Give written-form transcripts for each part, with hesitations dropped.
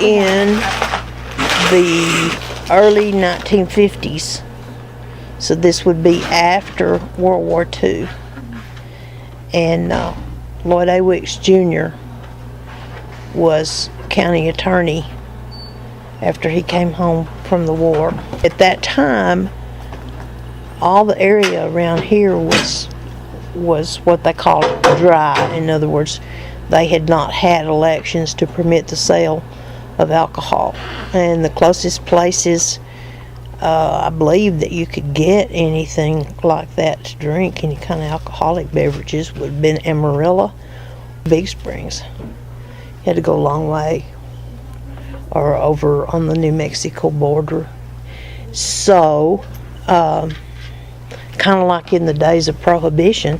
in the early 1950s. So this would be after World War II. And Lloyd A. Wicks Jr. was county attorney after he came home from the war. At that time, all the area around here was what they called dry. In other words, they had not had elections to permit the sale of alcohol. And the closest places I believe that you could get anything like that to drink, any kind of alcoholic beverages, would have been Amarillo, Big Springs. You had to go a long way, or over on the New Mexico border. So, kind of like in the days of Prohibition,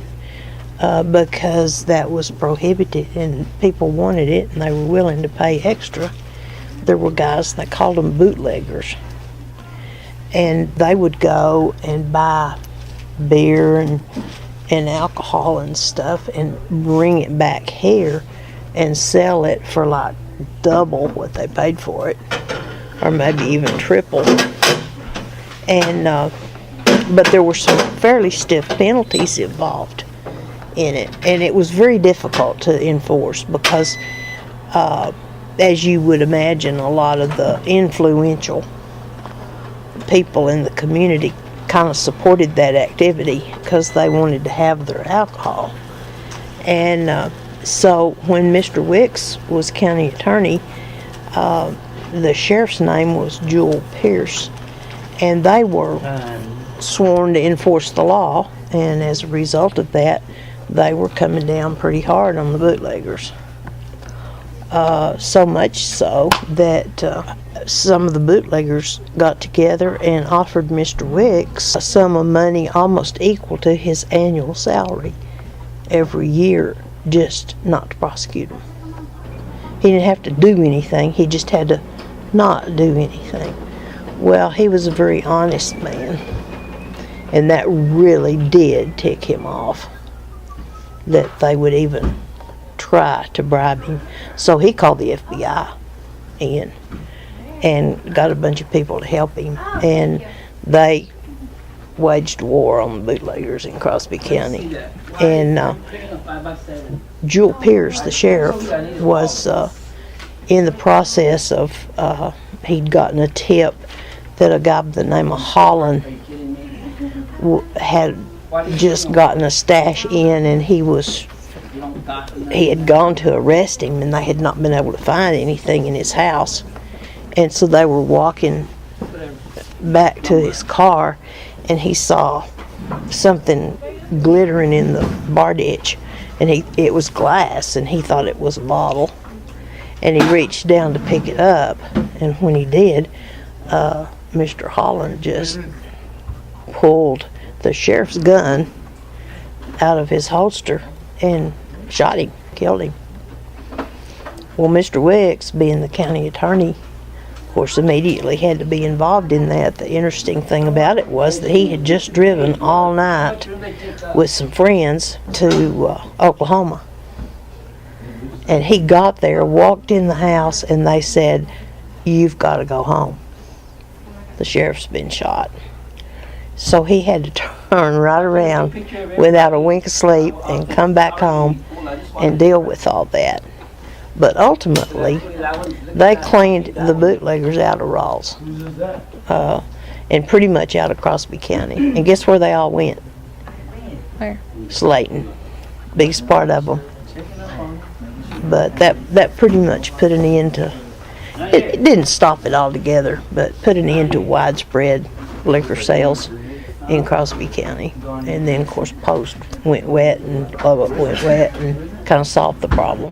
because that was prohibited and people wanted it and they were willing to pay extra, there were guys, they called them bootleggers. And they would go and buy beer and alcohol and stuff and bring it back here and sell it for like double what they paid for it, or maybe even triple. And but there were some fairly stiff penalties involved in it, and it was very difficult to enforce because, as you would imagine, a lot of the influential people in the community kind of supported that activity because they wanted to have their alcohol. And so when Mr. Wicks was county attorney, the sheriff's name was Jewel Pierce, and they were sworn to enforce the law, and as a result of that, they were coming down pretty hard on the bootleggers. So much so that some of the bootleggers got together and offered Mr. Wicks a sum of money almost equal to his annual salary every year, just not to prosecute him. He didn't have to do anything, he just had to not do anything. Well, he was a very honest man, and that really did tick him off, that they would even try to bribe him. So he called the FBI in and got a bunch of people to help him, and they waged war on the bootleggers in Crosby County. And Jewel Pierce, the sheriff, was in the process of, he'd gotten a tip that a guy by the name of Holland had just gotten a stash in, and he had gone to arrest him, and they had not been able to find anything in his house. And so they were walking back to his car, and he saw something glittering in the bar ditch, and it was glass, and he thought it was a bottle, and he reached down to pick it up, and when he did, Mr. Holland just pulled the sheriff's gun out of his holster and shot him, killed him. Well, Mr. Wicks, being the county attorney, of course, immediately had to be involved in that. The interesting thing about it was that he had just driven all night with some friends to Oklahoma. And he got there, walked in the house, and they said, "You've got to go home. The sheriff's been shot." So he had to turn right around without a wink of sleep and come back home and deal with all that. But ultimately, they cleaned the bootleggers out of Ralls, and pretty much out of Crosby County. And guess where they all went? Where? Slayton, biggest part of them. But that pretty much put an end to, it didn't stop it altogether, but put an end to widespread liquor sales in Crosby County. And then, of course, Post went wet and Lubbock went wet and kind of solved the problem.